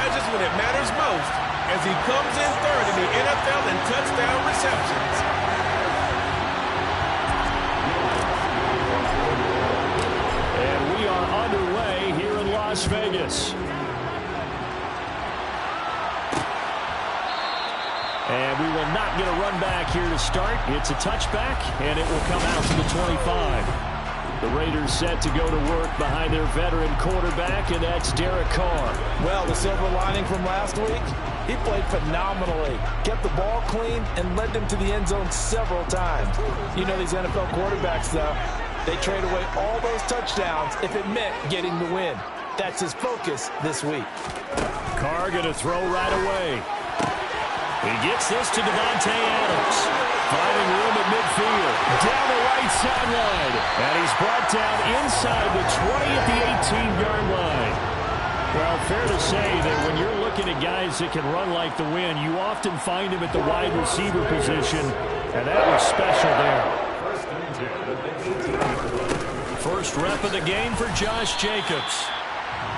emerges when it matters most as he comes in third in the NFL in touchdown receptions. And we are underway here in Las Vegas. And we will not get a run back here to start. It's a touchback, and it will come out to the 25. The Raiders set to go to work behind their veteran quarterback, and that's Derek Carr. Well, the silver lining from last week, he played phenomenally. Kept the ball clean and led them to the end zone several times. You know these NFL quarterbacks, though, they trade away all those touchdowns if it meant getting the win. That's his focus this week. Carr going to throw right away. He gets this to Davante Adams. Finding room at midfield. Down the right sideline. And he's brought down inside the 20 at the 18-yard line. Well, fair to say that when you're looking at guys that can run like the wind, you often find him at the wide receiver position, and that was special there. First rep of the game for Josh Jacobs.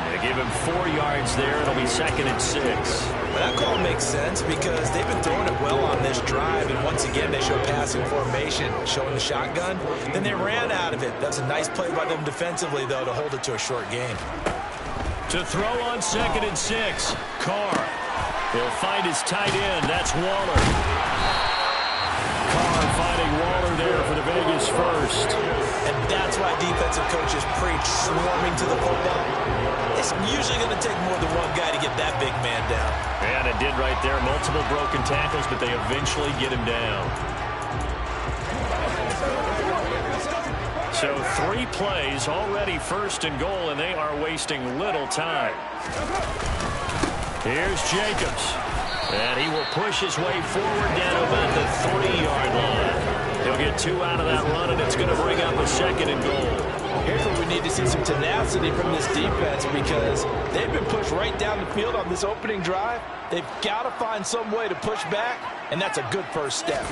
They give him 4 yards there. It'll be 2nd and 6. Well, that call makes sense because they've been throwing it well on this drive, and once again they show passing formation, showing the shotgun. Then they ran out of it. That's a nice play by them defensively, though, to hold it to a short gain. To throw on 2nd and 6, Carr. He'll find his tight end. That's Waller. Carr finding Waller there for the Vegas first. And that's why defensive coaches preach swarming to the football. It's usually going to take more than one guy to get that big man down. And it did right there. Multiple broken tackles, but they eventually get him down. So 3 plays, already 1st and goal, and they are wasting little time. Here's Jacobs. And he will push his way forward down to about the 3-yard line. He'll get 2 out of that run, and it's going to bring up a 2nd and goal. Here's where we need to see some tenacity from this defense because they've been pushed right down the field on this opening drive. They've got to find some way to push back, and that's a good first step.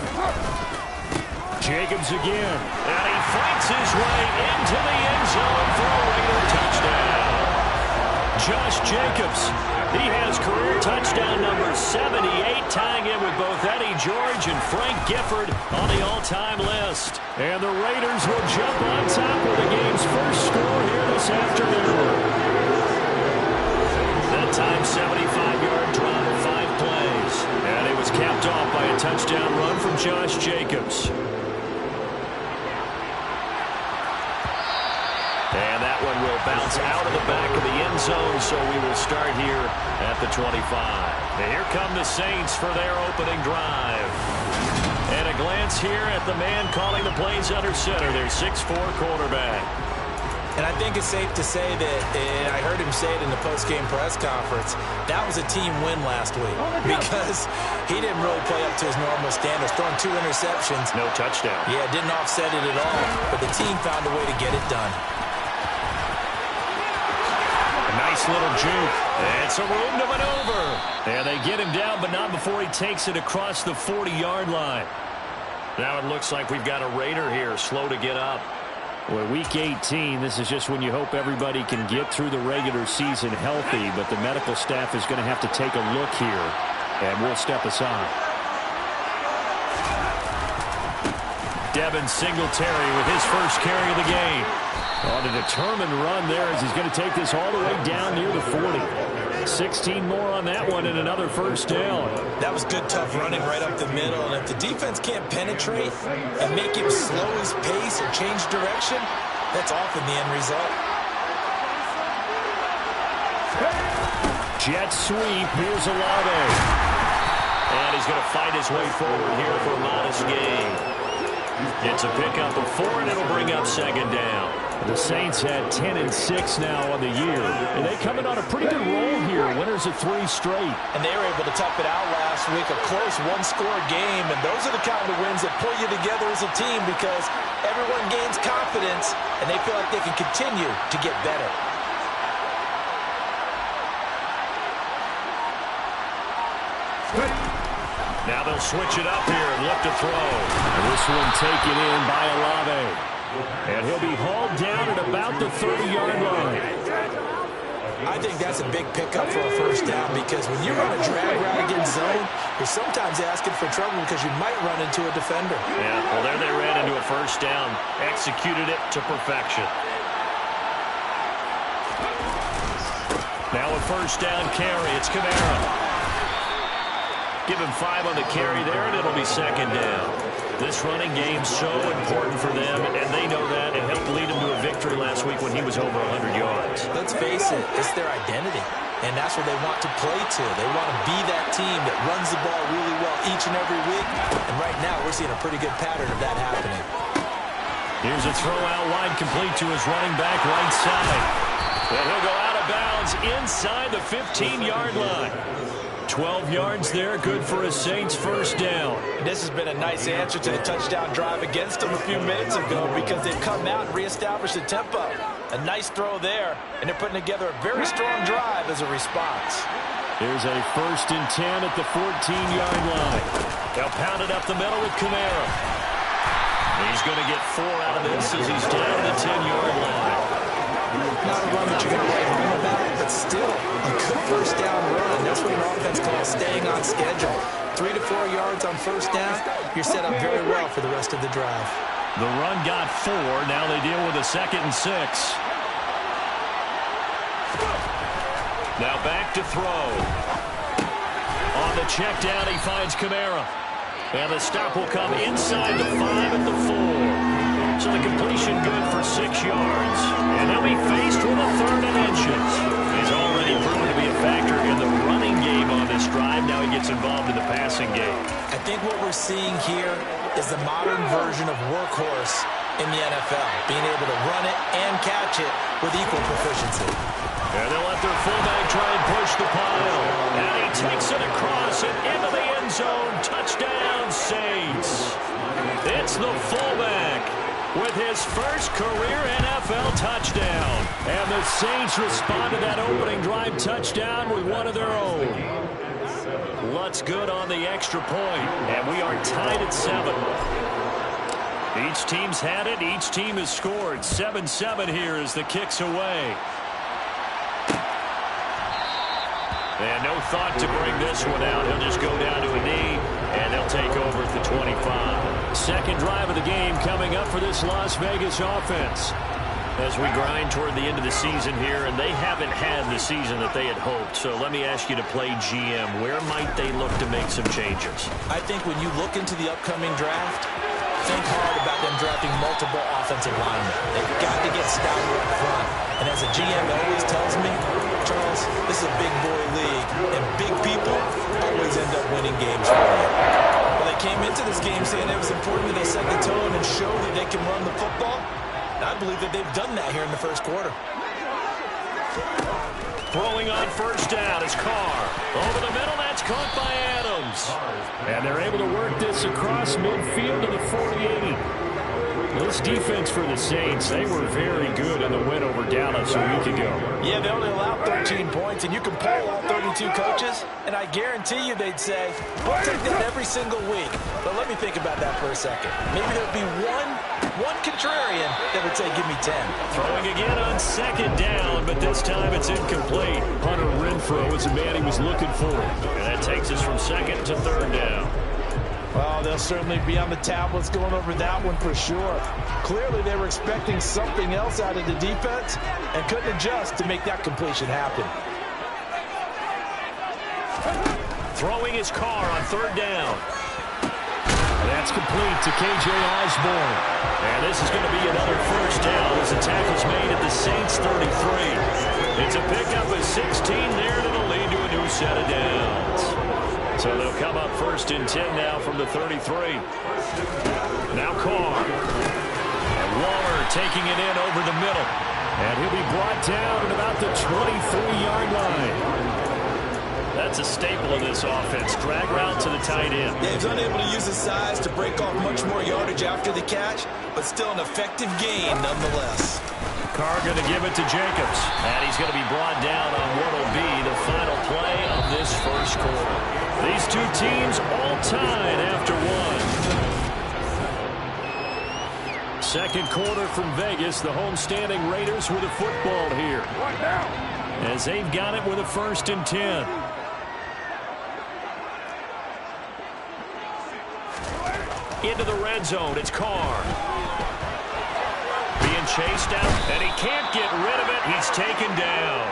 Jacobs again. And he fights his way into the end zone for a Raider touchdown. Josh Jacobs, he has career touchdown number 78, tying in with both Eddie George and Frank Gifford on the all-time list. And the Raiders will jump on top of the game's first score here this afternoon. That time, 75-yard drive, 5 plays. And it was capped off by a touchdown run from Josh Jacobs. And that one will bounce out of the back of the end zone, so we will start here at the 25. And here come the Saints for their opening drive. And a glance here at the man calling the plays under center, their 6'4" quarterback. And I think it's safe to say that, and I heard him say it in the post-game press conference, that was a team win last week because he didn't really play up to his normal standards, throwing 2 interceptions. No touchdown. Yeah, didn't offset it at all, but the team found a way to get it done. Nice little juke. And some room to maneuver. And they get him down, but not before he takes it across the 40-yard line. Now it looks like we've got a Raider here, slow to get up. Well, week 18, this is just when you hope everybody can get through the regular season healthy, but the medical staff is going to have to take a look here, and we'll step aside. Devin Singletary with his first carry of the game. On a determined run there as he's going to take this all the way down near the 40. 16 more on that one and another first down. That was good, tough running right up the middle. And if the defense can't penetrate and make him slow his pace or change direction, that's often the end result. Jet sweep. Here's Olave. And he's going to fight his way forward here for a modest gain. It's a pickup of 4, and it'll bring up 2nd down. The Saints had 10-6 now on the year, and they come in on a pretty good roll here. Winners of 3 straight. And they were able to tough it out last week, a close 1-score game, and those are the kind of wins that pull you together as a team because everyone gains confidence, and they feel like they can continue to get better. Now they'll switch it up here and look to throw. And this one taken in by Olave. And he'll be hauled down at about the 30-yard line. I think that's a big pickup for a first down because when you run a drag route against zone, you're sometimes asking for trouble because you might run into a defender. Yeah, well, there they ran into a first down. Executed it to perfection. Now a first down carry. It's Kamara. Give him 5 on the carry there, and it'll be second down. This running game's so important for them, and they know that. It helped lead them to a victory last week when he was over 100 yards. Let's face it, it's their identity, and that's what they want to play to. They want to be that team that runs the ball really well each and every week, and right now we're seeing a pretty good pattern of that happening. Here's a throw out wide, complete to his running back right side. And he'll go out of bounds inside the 15-yard line. 12 yards there, good for a Saints first down. And this has been a nice answer to the touchdown drive against them a few minutes ago because they've come out and reestablished the tempo. A nice throw there, and they're putting together a very strong drive as a response. Here's a 1st and 10 at the 14-yard line. They'll pound it up the middle with Kamara. He's going to get 4 out of this as he's down to the 10-yard line. Not a run that you're going to write home about, but still a good first down run. That's what an offense calls staying on schedule. 3 to 4 yards on first down, you're set up very well for the rest of the drive. The run got 4. Now they deal with a 2nd and 6. Now back to throw. On the check down, he finds Kamara. And the stop will come inside the 5 at the 4. So the completion good for 6 yards. And he'll be faced with a 3rd and inches. He's already proven to be a factor in the running game on this drive. Now he gets involved in the passing game. I think what we're seeing here is the modern version of workhorse in the NFL. Being able to run it and catch it with equal proficiency. And they'll let their fullback try and push the pile. And he takes it across and into the end zone. Touchdown, Saints. It's the fullback with his first career NFL touchdown. And the Saints respond to that opening drive touchdown with one of their own. Lutz good on the extra point, and we are tied at 7. Each team's had it. Each team has scored. 7-7 here as the kick's away. And no thought to bring this one out. He'll just go down to a knee, and they'll take over at the 25. Second drive of the game coming up for this Las Vegas offense. As we grind toward the end of the season here, and they haven't had the season that they had hoped. So let me ask you to play GM. Where might they look to make some changes? I think when you look into the upcoming draft, think hard about them drafting multiple offensive linemen. They've got to get stouter up front. And as a GM always tells me, Charles, this is a big boy league, and big people always end up winning games for you. Well, they came into this game saying it was important that they set the tone and show that they can run the football. And I believe that they've done that here in the first quarter. Throwing on first down is Carr. Over the middle, that's caught by Adams. And they're able to work this across midfield to the 48. This defense for the Saints, they were very good in the win over Dallas a week ago. Yeah, they only allowed 13 points, and you can poll all 32 coaches, and I guarantee you they'd say, we'll take that every single week. But let me think about that for a second. Maybe there'd be one contrarian that would say, give me 10. Throwing again on second down, but this time it's incomplete. Hunter Renfrow is the man he was looking for. And that takes us from second to third down. Well, they'll certainly be on the tablets going over that one for sure. Clearly, they were expecting something else out of the defense and couldn't adjust to make that completion happen. Throwing his Carr on third down. That's complete to K.J. Osborne. And this is going to be another first down as the tackle's made at the Saints 33. It's a pickup of 16 there, and it'll lead to a new set of downs. So they'll come up 1st and 10 now from the 33. Now Carr. And Waller taking it in over the middle. And he'll be brought down at about the 23-yard line. That's a staple of this offense. Drag route to the tight end. Yeah, he's unable to use his size to break off much more yardage after the catch, but still an effective gain nonetheless. Carr going to give it to Jacobs. And he's going to be brought down on what will be the final play of this first quarter. These two teams all tied after one. Second quarter from Vegas. The homestanding Raiders with a football here. Right now. as they've got it with a 1st and 10. Into the red zone, it's Carr. Being chased down, and he can't get rid of it. He's taken down.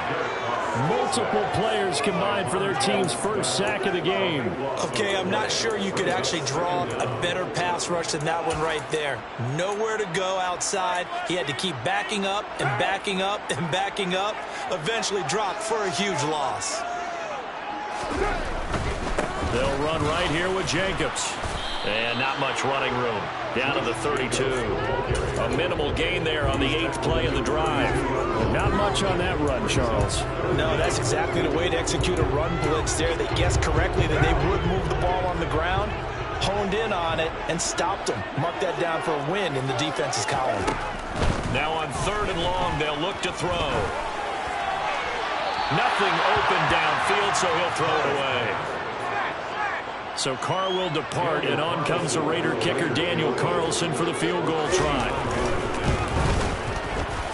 Multiple players combined for their team's 1st sack of the game. Okay, I'm not sure you could actually draw a better pass rush than that one right there. Nowhere to go outside. He had to keep backing up and backing up and backing up. Eventually dropped for a huge loss. They'll run right here with Jacobs. And not much running room. Down to the 32. A minimal gain there on the 8th play of the drive. Not much on that run, Charles. No, that's exactly the way to execute a run blitz there. They guessed correctly that they would move the ball on the ground, honed in on it, and stopped them. Mark that down for a win in the defense's column. Now on 3rd and long, they'll look to throw. Nothing open downfield, so he'll throw it away. So Carr will depart, and on comes the Raider kicker Daniel Carlson for the field goal try.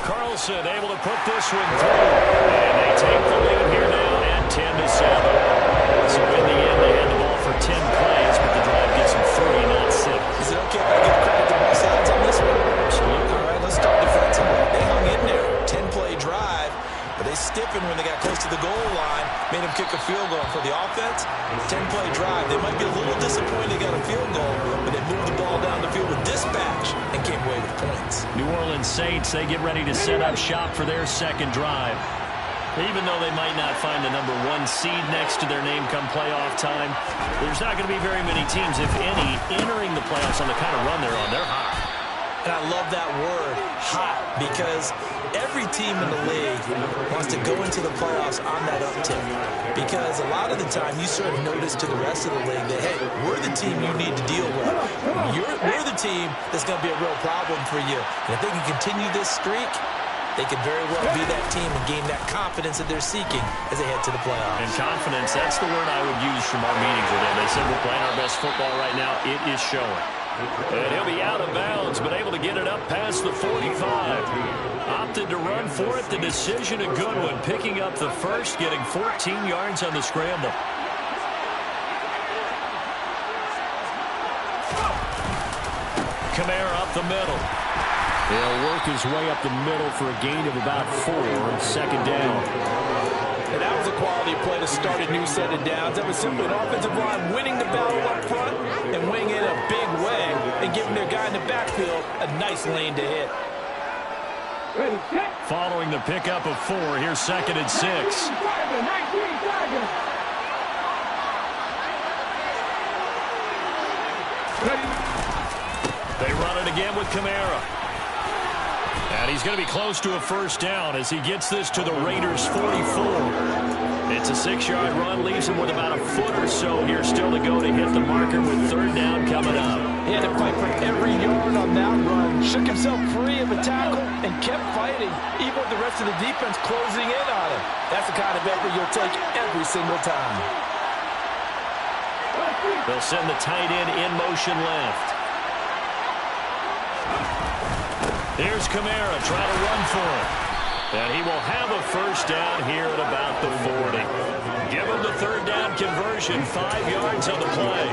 Carlson able to put this one through. And they take the lead here now at 10-7. So in the end, they had the ball for 10 plays, but the drive gets them 3, not 6. Is it okay if I give credit to both sides on this one? Absolutely. All right, let's start defensively. They hung in there. 10-play drive. But they stiffened when they got close to the goal line, made them kick a field goal. For the offense, 10-play drive. They might be a little disappointed they got a field goal, but they moved the ball down the field with dispatch and came away with points. New Orleans Saints, they get ready to set up shop for their 2nd drive. Even though they might not find the number 1 seed next to their name come playoff time, there's not going to be very many teams, if any, entering the playoffs on the kind of run they're on. They're hot. And I love that word, hot, because every team in the league wants to go into the playoffs on that uptick. Because a lot of the time, you sort of notice to the rest of the league that, hey, we're the team you need to deal with. We're the team that's going to be a real problem for you. And if they can continue this streak, they could very well be that team and gain that confidence that they're seeking as they head to the playoffs. And confidence, that's the word I would use from our meetings with them. They said we're playing our best football right now. It is showing. And he'll be out of bounds, but able to get it up past the 45. Opted to run for it. The decision a good one. Picking up the 1st, getting 14 yards on the scramble. Kamara up the middle. He'll work his way up the middle for a gain of about 4, 2nd down. And that was a quality play to start a new set of downs. That was simply an offensive line winning the battle up front and winning it in a big way and giving their guy in the backfield a nice lane to hit. Following the pickup of 4, here's 2nd and 6. They run it again with Kamara. And he's going to be close to a 1st down as he gets this to the Raiders' 44. It's a 6-yard run, leaves him with about a foot or so here still to go to hit the marker with 3rd down coming up. He had to fight for every yard on that run. Shook himself free of a tackle and kept fighting, even with the rest of the defense closing in on him. That's the kind of effort you'll take every single time. They'll send the tight end in motion left. Here's Kamara trying to run for it. And he will have a 1st down here at about the 40. Give him the 3rd down conversion, 5 yards on the play.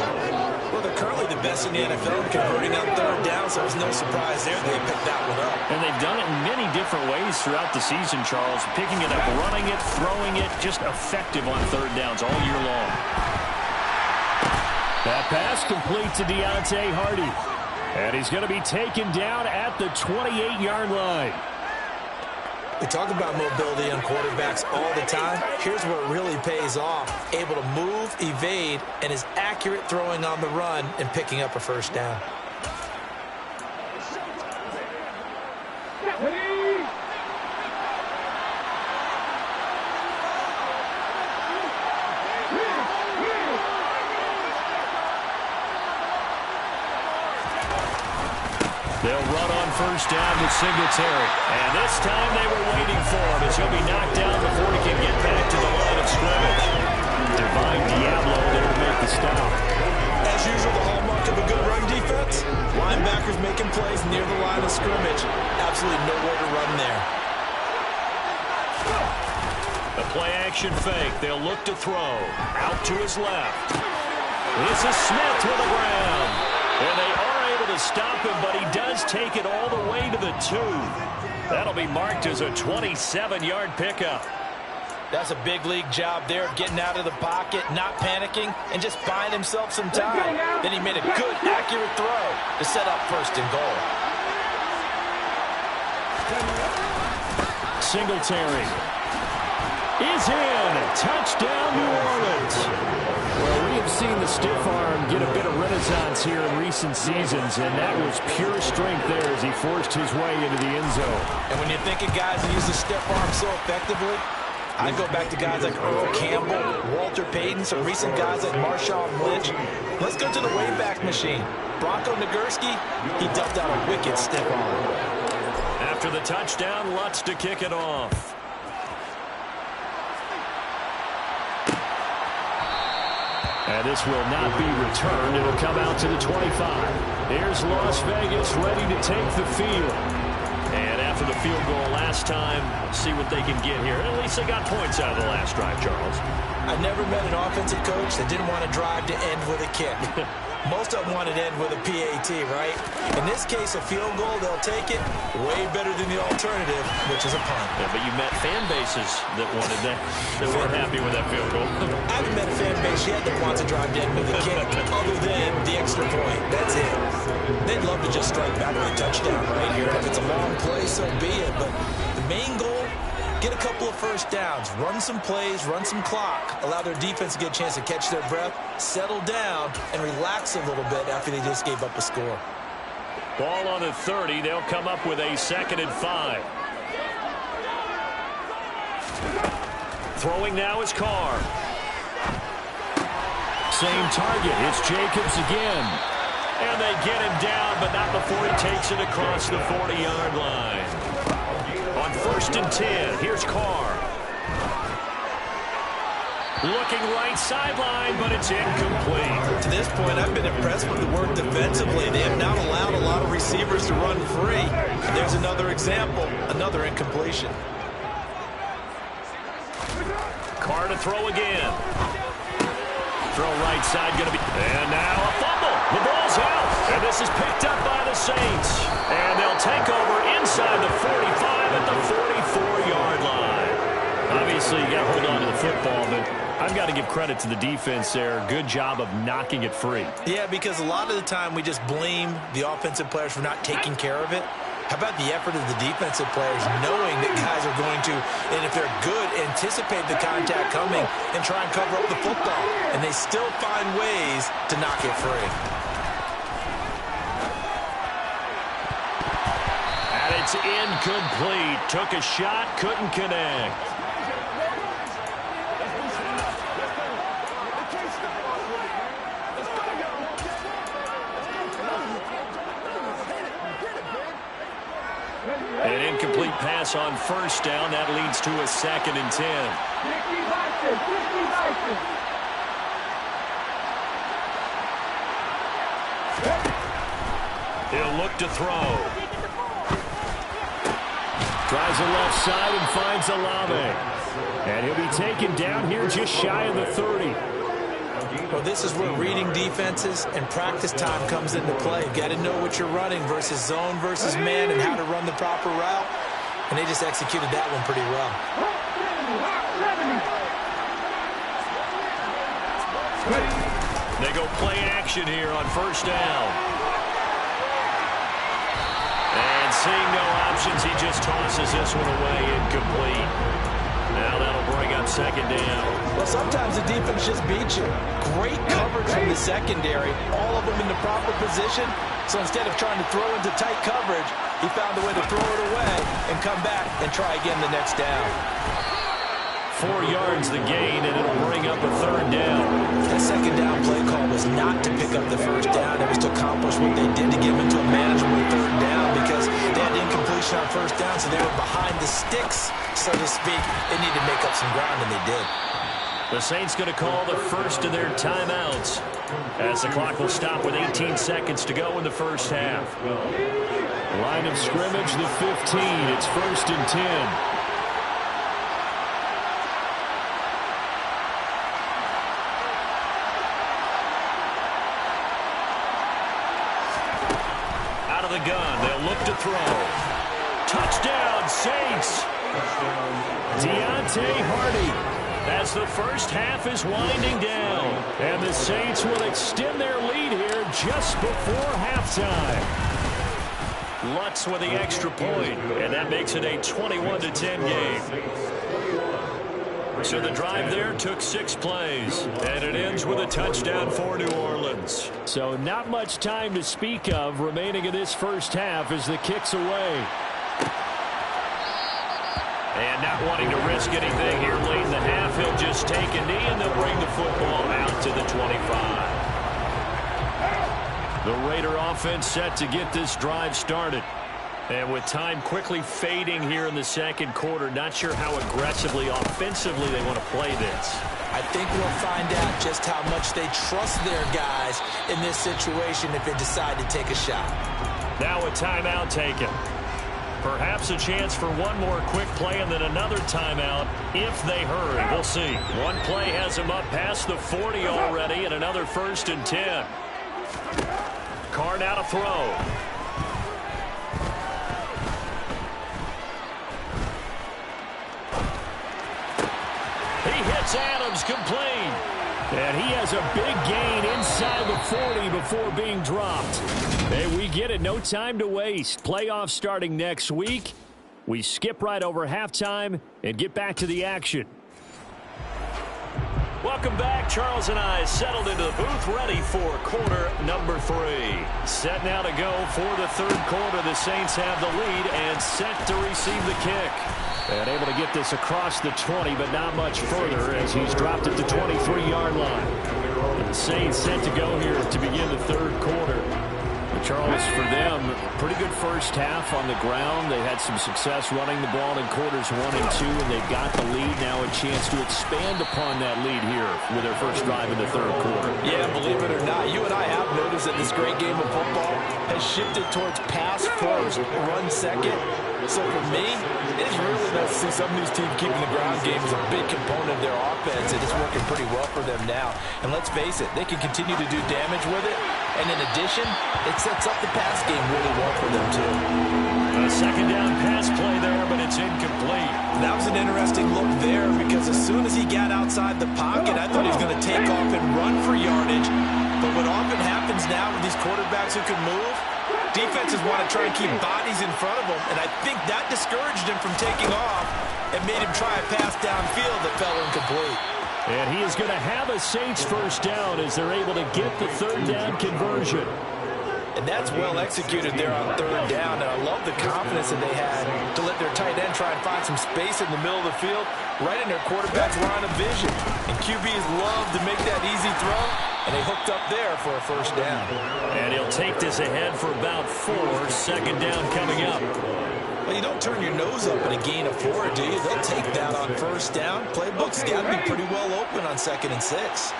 Well, they're currently the best in the NFL converting on 3rd down, so it's no surprise there they picked that one up. And they've done it in many different ways throughout the season, Charles. Picking it up, running it, throwing it, just effective on 3rd downs all year long. That pass complete to Deontay Hardy. And he's going to be taken down at the 28-yard line. We talk about mobility on quarterbacks all the time. Here's where it really pays off. Able to move, evade, and is accurate throwing on the run and picking up a 1st down. They'll run on 1st down with Singletary. And this time they were waiting for him as he'll be knocked down before he can get back to the line of scrimmage. Divine Diablo there to make the stop. As usual, the hallmark of a good run defense, linebackers making plays near the line of scrimmage. Absolutely nowhere to run there. Play action fake. They'll look to throw. Out to his left. This is Smith with the ground. And they are able to stop him, but he does take it all the way to the 2. That'll be marked as a 27-yard pickup. That's a big league job there, getting out of the pocket, not panicking, and just buying himself some time. Then he made a good, accurate throw to set up 1st and goal. Singletary is in. Touchdown, New Orleans. Well, we have seen the stiff arm get a bit of renaissance here in recent seasons, and that was pure strength there as he forced his way into the end zone. And when you're thinking guys that use the stiff arm so effectively, I go back to guys like Earl Campbell, Walter Payton, some recent guys like Marshawn Lynch. Let's go to the Wayback Machine. Bronco Nagurski, he dumped out a wicked stiff arm. After the touchdown, Lutz to kick it off. And this will not be returned. It'll come out to the 25. Here's Las Vegas ready to take the field. And after the field goal last time, see what they can get here. At least they got points out of the last drive, Charles. I never met an offensive coach that didn't want to drive to end with a kick. Most of them want to end with a PAT, right? In this case, a field goal, they'll take it way better than the alternative, which is a punt. Yeah, but you met fan bases that wanted that weren't happy with that field goal. I haven't met a fan base yet that wants to drive to end with a kick other than the extra point. That's it. They'd love to just strike back with a touchdown right here. If it's a long play, so be it. But the main goal, get a couple of first downs, run some plays, run some clock, allow their defense to get a chance to catch their breath, settle down, and relax a little bit after they just gave up a score. Ball on the 30. They'll come up with a 2nd and 5. Throwing now is Carr. Same target. It's Jacobs again. And they get him down, but not before he takes it across the 40-yard line. On 1st and 10, here's Carr. Looking right sideline, but it's incomplete. To this point, I've been impressed with the work defensively. They have not allowed a lot of receivers to run free. And there's another example, another incompletion. Carr to throw again. Throw right side going to be... And now a fumble. The ball's out. And this is picked up by the Saints. And they'll take over inside the 45 at the 44-yard line. Obviously, you got to hold on to the football, but I've got to give credit to the defense there. Good job of knocking it free. Yeah, because a lot of the time we just blame the offensive players for not taking care of it. How about the effort of the defensive players knowing that guys are going to, and if they're good, anticipate the contact coming and try and cover up the football. And they still find ways to knock it free. And it's incomplete. Took a shot, couldn't connect. An incomplete pass on 1st down. That leads to a 2nd and 10. He'll look to throw. Tries the left side and finds Olave. And he'll be taken down here just shy of the 30. Well, this is where reading defenses and practice time comes into play. You've got to know what you're running versus zone versus man and how to run the proper route. And they just executed that one pretty well. They go play action here on 1st down. And seeing no options, he just tosses this one away, incomplete. Now that'll bring up 2nd down. Well, sometimes the defense just beats you. Great coverage from the secondary, all of them in the proper position. So instead of trying to throw into tight coverage, he found a way to throw it away and come back and try again the next down. 4 yards the gain, and it'll bring up a 3rd down. That 2nd down play call was not to pick up the 1st down. It was to accomplish what they did to get them into a manageable 3rd down because they had incompletion on 1st down, so they were behind the sticks, so to speak. They needed to make up some ground, and they did. The Saints going to call the first of their timeouts as the clock will stop with 18 seconds to go in the 1st half. Line of scrimmage, the 15. It's 1st and 10. of the gun. They'll look to throw. Touchdown, Saints. Deontay Hardy. As the first half is winding down. And the Saints will extend their lead here just before halftime. Lutz with the extra point, and that makes it a 21-10 game. So the drive there took 6 plays, and it ends with a touchdown for New Orleans. So not much time to speak of remaining in this first half as the kick's away. And not wanting to risk anything here late in the half, he'll just take a knee and they'll bring the football out to the 25. The Raider offense set to get this drive started. And with time quickly fading here in the second quarter, not sure how aggressively, offensively they want to play this. I think we'll find out just how much they trust their guys in this situation if they decide to take a shot. Now a timeout taken. Perhaps a chance for one more quick play and then another timeout if they hurry. We'll see. One play has him up past the 40 already and another 1st and 10. Carr now to throw. He hits Adams complete. And he has a big gain inside the 40 before being dropped. Hey, we get it. No time to waste. Playoffs starting next week. We skip right over halftime and get back to the action. Welcome back. Charles and I settled into the booth ready for quarter number 3. Set now to go for the third quarter. The Saints have the lead and set to receive the kick. And able to get this across the 20, but not much further as he's dropped at the 23-yard line. And the Saints set to go here to begin the third quarter. But Charles, for them, pretty good first half on the ground. They had some success running the ball in quarters 1 and 2, and they've got the lead. Now a chance to expand upon that lead here with their first drive in the third quarter. Yeah, believe it or not, you and I have noticed that this great game of football has shifted towards pass first, run second. So for me, it's really nice to see some of these teams keeping the ground game as a big component of their offense, and it's working pretty well for them now. And let's face it, they can continue to do damage with it, and in addition, it sets up the pass game really well for them too. A second down pass play there, but it's incomplete. That was an interesting look there because as soon as he got outside the pocket, I thought he was going to take off and run for yardage. But what often happens now with these quarterbacks who can move, defenses want to try and keep bodies in front of them, and I think that discouraged him from taking off and made him try a pass downfield that fell incomplete. And he is going to have a Saints first down as they're able to get the third down conversion. And that's well executed there on third down, and I love the confidence that they had to let their tight end try and find some space in the middle of the field, right in their quarterback's line of vision. And QBs love to make that easy throw, and they hooked up there for a first down. And he'll take this ahead for about 4. Second down coming up. Well, you don't turn your nose up at a gain of 4, do you? They'll take that on first down. Playbook's got to be pretty well open on 2nd and 6.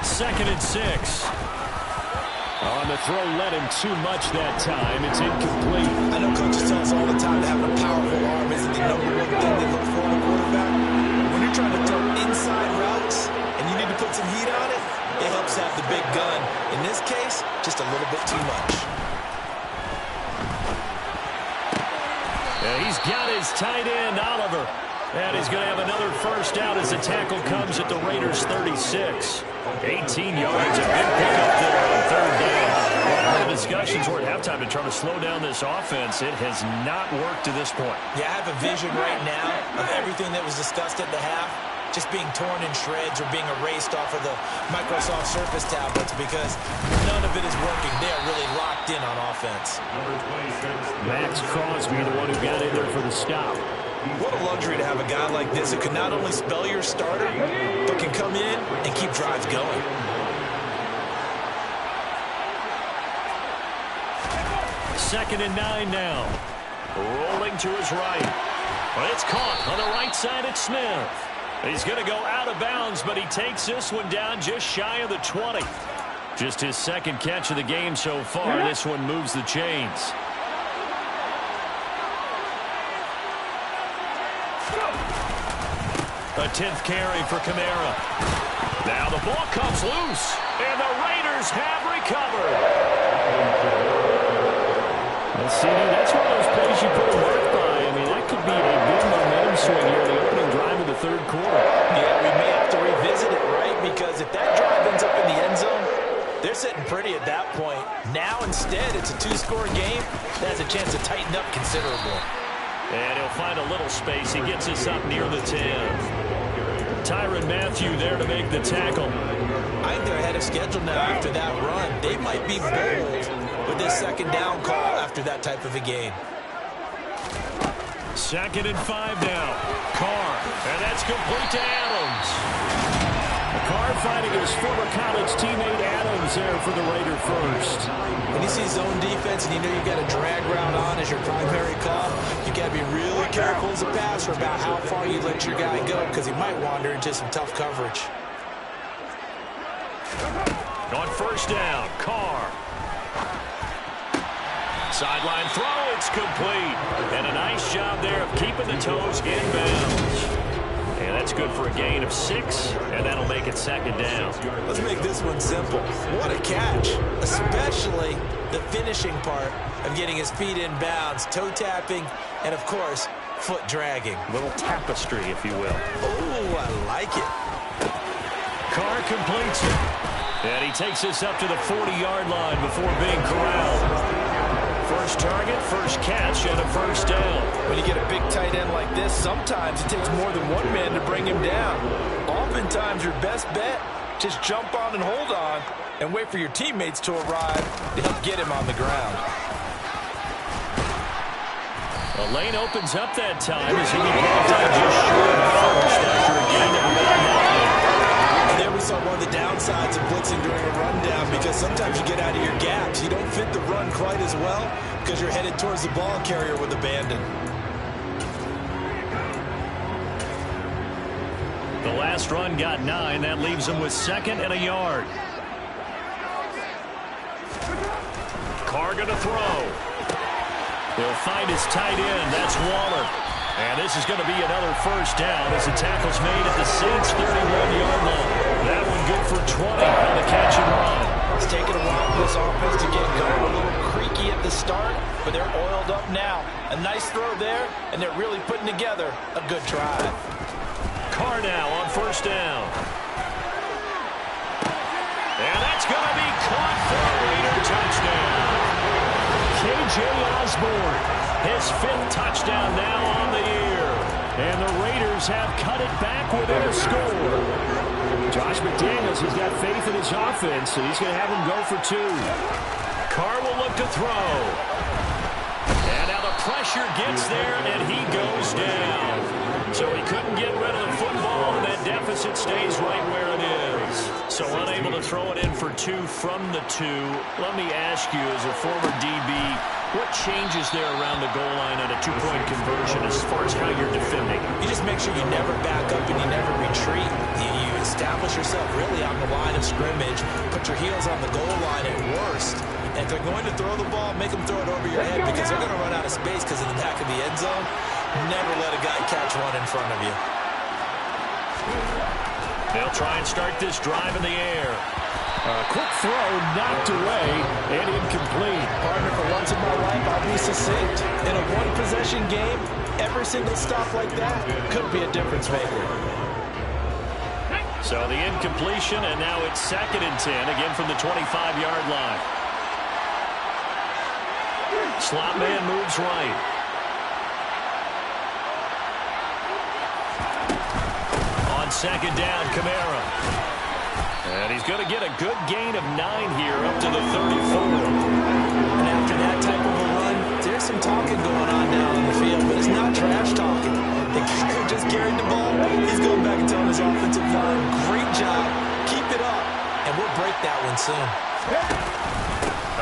Second and 6. On the throw, led him too much that time. It's incomplete. I know coaches tell us all the time that having a powerful arm isn't the number one thing they look for in a quarterback. When you're trying to throw inside routes and you need to put some heat on it, it helps have the big gun. In this case, just a little bit too much. Yeah, he's got his tight end, Oliver. And he's going to have another first down as the tackle comes at the Raiders' 36. 18 yards, a good pickup there on third down. Well, the discussions were at halftime to try to slow down this offense. It has not worked to this point. Yeah, I have a vision right now of everything that was discussed at the half just being torn in shreds or being erased off of the Microsoft Surface tablets because none of it is working. They are really locked in on offense. Max Crosby, the one who got in there for the stop. What a luxury to have a guy like this who can not only spell your starter, but can come in and keep drives going. Second and 9 now. Rolling to his right. But it's caught on the right side at Smith. He's going to go out of bounds, but he takes this one down just shy of the 20. Just his second catch of the game so far. This one moves the chains. A 10th carry for Kamara. Now the ball comes loose, and the Raiders have recovered. Well, CD, that's one of those plays you put a mark by. I mean, that could be a big momentum swing here in the opening drive of the third quarter. Yeah, we may have to revisit it, right? Because if that drive ends up in the end zone, they're sitting pretty at that point. Now, instead, it's a two-score game. That has a chance to tighten up considerably. And he'll find a little space. He gets us up near the 10. Tyrann Mathieu there to make the tackle. I think they're ahead of schedule now after that run. They might be bold with this second down call after that type of a game. 2nd and 5 now. Carr, and that's complete to Adams. Carr finding his former college teammate Adams there for the Raider first. When you see zone defense and you know you've got a drag route on as your primary call, you got to be really careful as a passer about how far you let your guy go because he might wander into some tough coverage. On 1st down, Carr. Sideline throw, it's complete. And a nice job there of keeping the toes in bounds. And that's good for a gain of 6, and that'll make it 2nd down. Let's make this one simple. What a catch, especially the finishing part of getting his feet in bounds, toe tapping, and of course, foot dragging. A little tapestry, if you will. Oh, I like it. Carr completes it. And he takes us up to the 40-yard line before being corralled. First target, first catch, and a 1st down. When you get a big tight end like this, sometimes it takes more than one man to bring him down. Oftentimes, your best bet, just jump on and hold on and wait for your teammates to arrive to help get him on the ground. A lane opens up that time as he brought down just short of first after a gain of about 9. And there we saw one of the downsides of blitzing during a rundown because sometimes you get out of your gaps. You don't fit the run quite as well because you're headed towards the ball carrier with abandon. The last run got 9. That leaves him with 2nd and a yard. Carr going to throw. He'll find his tight end. That's Waller. And this is going to be another 1st down as the tackle's made at the Saints' 31-yard line. That one good for 20 on the catch and run. It's taken a while for this offense to get going. A little creaky at the start, but they're oiled up now. A nice throw there, and they're really putting together a good drive. Carr now on 1st down. And that's going to be caught for a Raider touchdown. K.J. Osborne, his 5th touchdown now on the year. And the Raiders have cut it back within a score. Josh McDaniels has got faith in his offense, and he's going to have him go for 2. Carr will look to throw. And now the pressure gets there, and he goes down. So he couldn't get rid of the football, and that deficit stays right where it is. So unable to throw it in for 2 from the 2. Let me ask you, as a former DB, what changes there around the goal line on a 2-point conversion as far as how you're defending? You just make sure you never back up and you never retreat. You establish yourself really on the line of scrimmage, put your heels on the goal line at worst. And if they're going to throw the ball, make them throw it over your head because they're going to run out of space because of the back of the end zone. Never let a guy catch one in front of you. They'll try and start this drive in the air. A quick throw knocked away and incomplete. Partner, for once in my life, I'll be succinct. In a one-possession game, every single stop like that could be a difference maker. So the incompletion, and now it's 2nd and 10, again from the 25-yard line. Slot man moves right. On 2nd down, Kamara. And he's going to get a good gain of 9 here up to the 34. And after that type of a run, there's some talking going on down on the field, but it's not trash talking. The kicker just carried the ball. He's going back and telling his offensive line, great job, keep it up, and we'll break that one soon.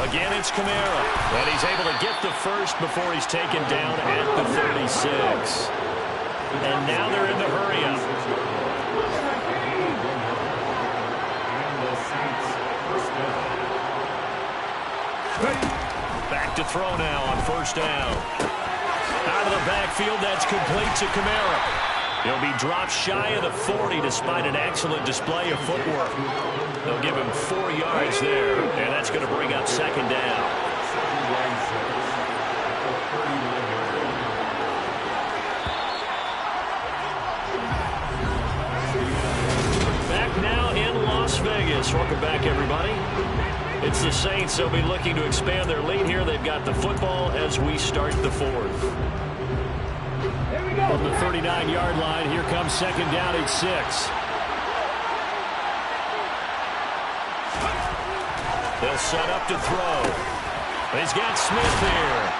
Again, it's Kamara, and he's able to get the first before he's taken down at the 36. And now they're in the hurry-up. Back to throw now on 1st down. Out of the backfield, that's complete to Kamara. He'll be dropped shy of the 40 despite an excellent display of footwork. They'll give him 4 yards there, and that's going to bring up second down. Back now in Las Vegas. Welcome back, everybody. It's the Saints. They'll be looking to expand their lead here. They've got the football as we start the fourth. From the 39-yard line, here comes second down at 6. They'll set up to throw. He's got Smith here.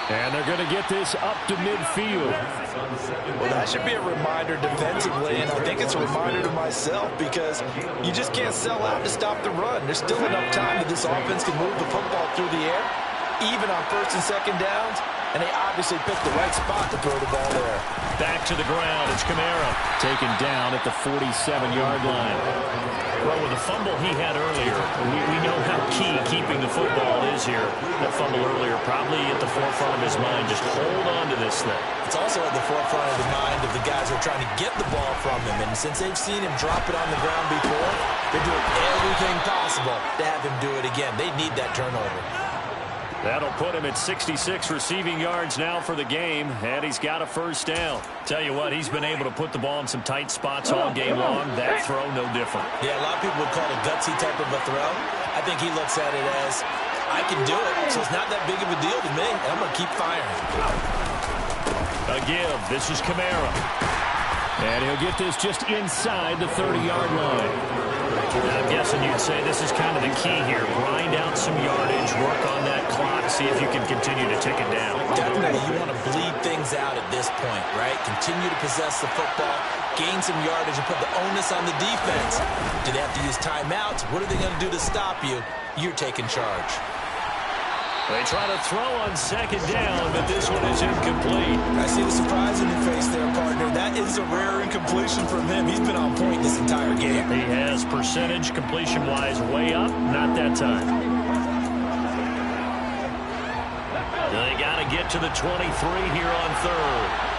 And they're going to get this up to midfield. Well, that should be a reminder defensively, and I think it's a reminder to myself because you just can't sell out to stop the run. There's still enough time that this offense can move the football through the air, even on first and second downs, and they obviously picked the right spot to throw the ball there. Back to the ground. It's Kamara. Taken down at the 47-yard line. Well, with the fumble he had earlier, we know how key keeping the football is here. That fumble earlier probably at the forefront of his mind. Just hold on to this thing. It's also at the forefront of the mind of the guys who are trying to get the ball from him. And since they've seen him drop it on the ground before, they're doing everything possible to have him do it again. They need that turnover. That'll put him at 66 receiving yards now for the game, and he's got a first down. Tell you what, he's been able to put the ball in some tight spots all game long. That throw, no different. Yeah, a lot of people would call it a gutsy type of a throw. I think he looks at it as, I can do it, so it's not that big of a deal to me, and I'm going to keep firing. A give. This is Kamara. And he'll get this just inside the 30-yard line. I'm guessing you'd say this is kind of the key here. Grind out some yardage, work on that clock, see if you can continue to tick it down. Definitely, you want to bleed things out at this point, right? Continue to possess the football, gain some yardage, and put the onus on the defense. Do they have to use timeouts? What are they going to do to stop you? You're taking charge. They try to throw on second down, but this one is incomplete. I see the surprise in your face there, partner. That is a rare incompletion from him. He's been on point this entire game. He has percentage completion-wise way up. Not that time. They got to get to the 23 here on third.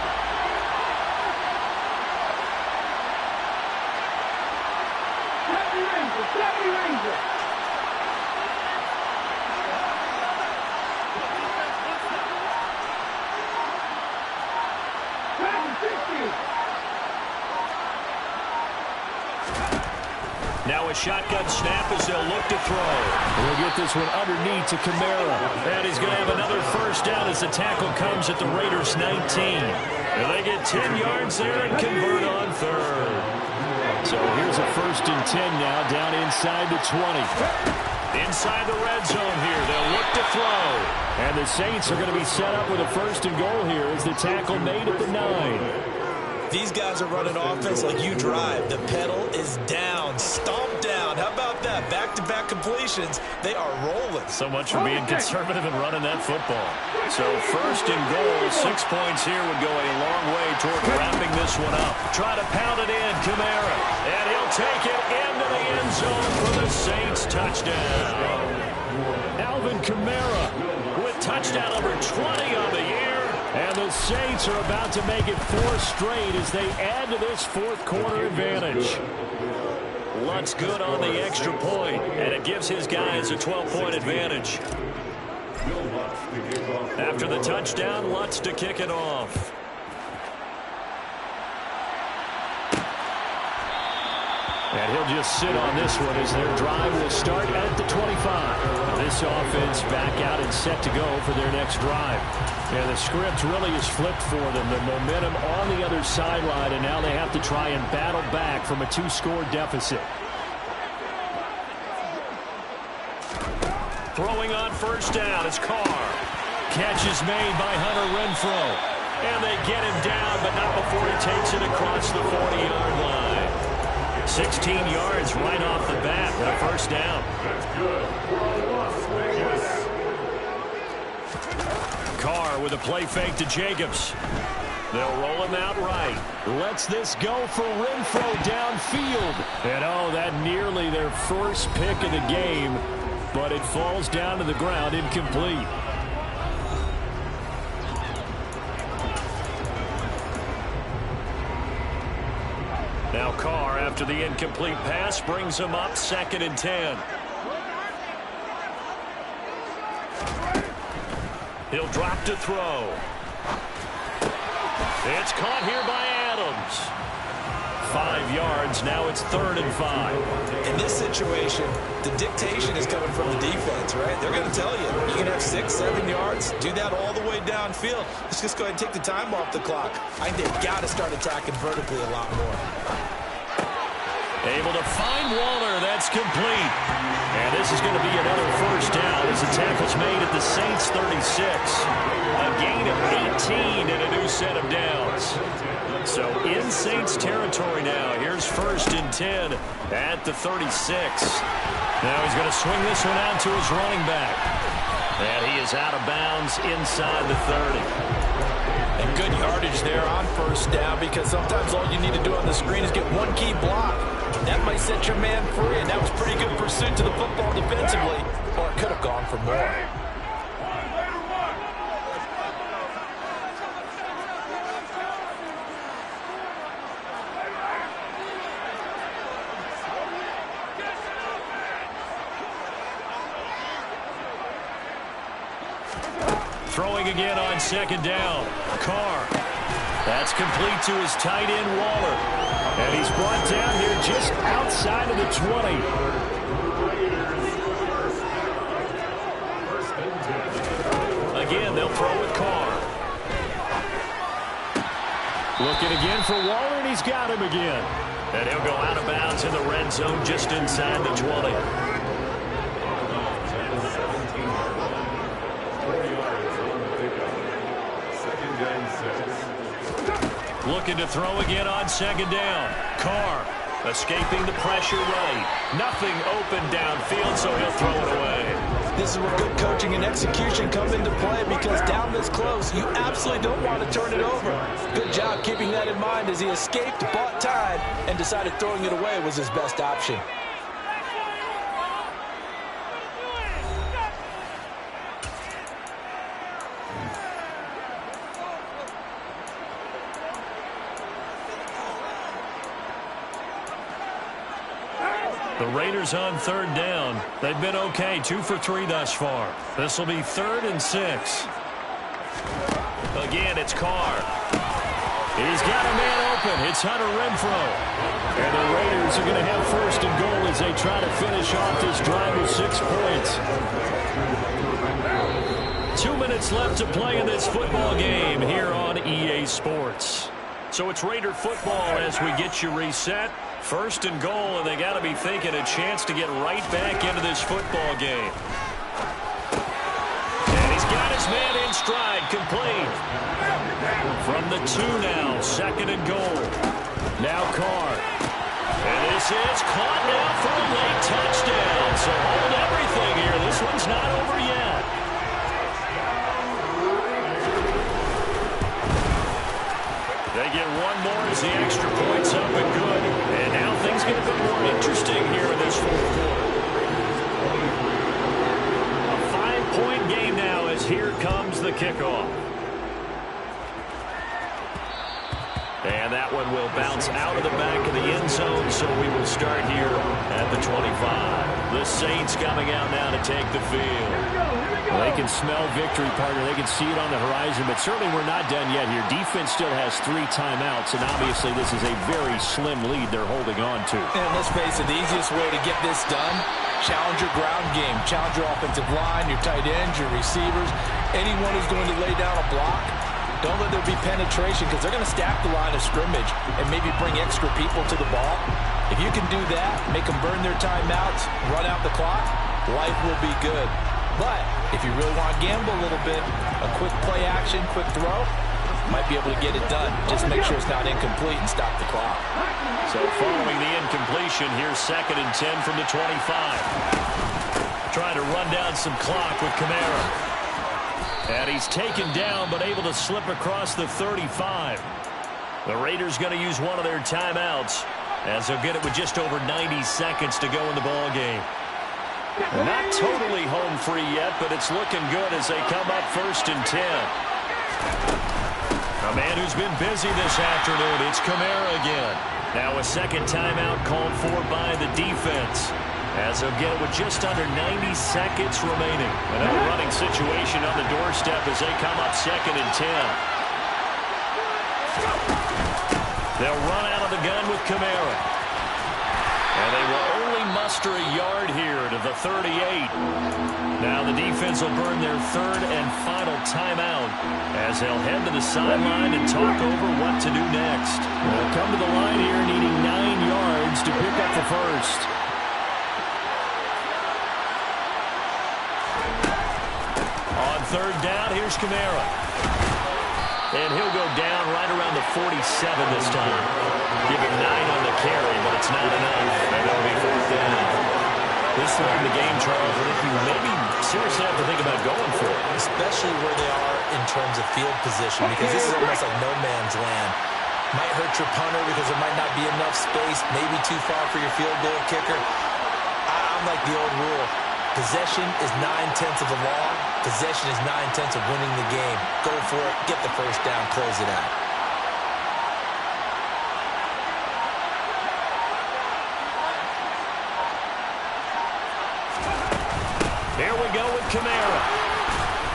Now a shotgun snap as they'll look to throw. We'll get this one underneath to Kamara. And he's going to have another first down as the tackle comes at the Raiders' 19. And they get 10 yards there and convert on third. So here's a 1st and 10 now down inside the 20. Inside the red zone here. They'll look to throw. And the Saints are going to be set up with a 1st and goal here as the tackle made at the 9. These guys are running offense like you drive. The pedal is down, stomped down. How about that? Back-to-back completions. They are rolling. So much for being conservative and running that football. So 1st and goal, 6 points here would go a long way toward wrapping this one up. Try to pound it in, Kamara. And he'll take it into the end zone for the Saints touchdown. Alvin Kamara with touchdown number 20 on the year. And the Saints are about to make it 4 straight as they add to this 4th quarter advantage. Lutz good on the extra point, and it gives his guys a 12-point advantage. After the touchdown, Lutz to kick it off. And he'll just sit on this one as their drive will start at the 25. This offense back out and set to go for their next drive. And the script really is flipped for them. The momentum on the other sideline, and now they have to try and battle back from a 2-score deficit. Throwing on first down is Carr. Catch is made by Hunter Renfrow. And they get him down, but not before he takes it across the 40-yard line. 16 yards right off the bat and a first down. Carr with a play fake to Jacobs. They'll roll him out right. Lets this go for Renfrow downfield. And oh, that nearly their first pick of the game, but it falls down to the ground incomplete. after the incomplete pass brings him up 2nd and 10. He'll drop to throw. It's caught here by Adams. 5 yards. Now it's 3rd and 5. In this situation, the dictation is coming from the defense, right? They're going to tell you, you can have 6, 7 yards. Do that all the way downfield. Let's just go ahead and take the time off the clock. I think they've got to start attacking vertically a lot more. Able to find Waller. That's complete. And this is going to be another 1st down as the tackle's made at the Saints 36. A gain of 18 and a new set of downs. So in Saints territory now. Here's 1st and 10 at the 36. Now he's going to swing this one out to his running back. And he is out of bounds inside the 30. And good yardage there on 1st down, because sometimes all you need to do on the screen is get one key block. That might set your man free, and that was pretty good pursuit to the football defensively, or it could have gone for more. Throwing again on 2nd down. Carr. That's complete to his tight end, Waller. And he's brought down here just outside of the 20. Again, they'll throw with Carr. Looking again for Waller, and he's got him again. And he'll go out of bounds in the red zone just inside the 20. Looking to throw again on 2nd down. Carr escaping the pressure right. Nothing open downfield, so he'll throw it away. This is where good coaching and execution come into play, because down this close, you absolutely don't want to turn it over. Good job keeping that in mind as he escaped, bought time, and decided throwing it away was his best option. The Raiders on 3rd down. They've been okay, 2 for 3 thus far. This will be 3rd and 6. Again, it's Carr. He's got a man open. It's Hunter Renfrow. And the Raiders are going to have 1st and goal as they try to finish off this drive with 6 points. 2 minutes left to play in this football game here on EA Sports. So it's Raider football as we get you reset. 1st and goal, and they got to be thinking a chance to get right back into this football game. And he's got his man in stride, complete. From the 2 now, 2nd and goal. Now Carr. And this is caught now for a late touchdown. So hold everything here. This one's not over yet. They get one more as the extra point's up and good. And now things get a bit more interesting here in this 4th quarter. A 5-point game now as here comes the kickoff. And that one will bounce out of the back of the end zone, so we will start here at the 25. The Saints coming out now to take the field. Well, they can smell victory, partner. They can see it on the horizon, but certainly we're not done yet here. Defense still has 3 timeouts, and obviously this is a very slim lead they're holding on to. And let's face it, the easiest way to get this done, challenge your ground game. Challenge your offensive line, your tight ends, your receivers, anyone who's going to lay down a block. Don't let there be penetration, because they're going to stack the line of scrimmage and maybe bring extra people to the ball. If you can do that, make them burn their timeouts, run out the clock, life will be good. But if you really want to gamble a little bit, a quick play action, quick throw, might be able to get it done. Just make sure it's not incomplete and stop the clock. So following the incompletion, here's 2nd and 10 from the 25. Trying to run down some clock with Kamara. And he's taken down, but able to slip across the 35. The Raiders going to use one of their timeouts, as they'll get it with just over 90 seconds to go in the ball game. Not totally home free yet, but it's looking good as they come up 1st and 10. A man who's been busy this afternoon. It's Kamara again. Now a second timeout called for by the defense. As they'll get it with just under 90 seconds remaining. Another running situation on the doorstep as they come up 2nd and 10. They'll run out of the gun with Kamara. And they will only muster a yard here to the 38. Now the defense will burn their 3rd and final timeout as they'll head to the sideline and talk over what to do next. They'll come to the line here needing 9 yards to pick up the first. On 3rd down, here's Kamara. And he'll go down right around the 47 this time. Give him 9 on the carry, but it's not enough. And that'll be 4th down. This late in the game, Charles, I think you maybe seriously have to think about going for it. Especially where they are in terms of field position, because this is almost like no man's land. Might hurt your punter because there might not be enough space, maybe too far for your field goal kicker. I'm like the old rule. Possession is 9/10 of the law. Possession is 9/10 of winning the game. Go for it. Get the first down. Close it out. Here we go with Kamara.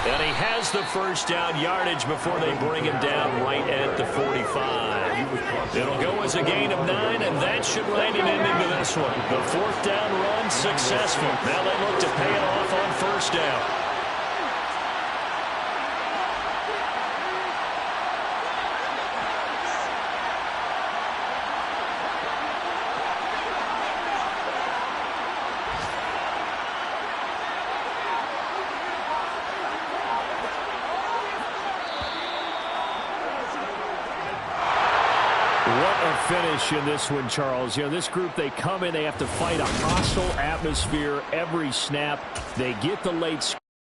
And he has the first down yardage before they bring him down right at the 45. It'll go as a gain of 9, and that should write an ending to this one. The 4th down run successful. Now they look to pay it off on 1st down. Finish in this one, Charles. You know, this group, they come in, they have to fight a hostile atmosphere every snap. They get the late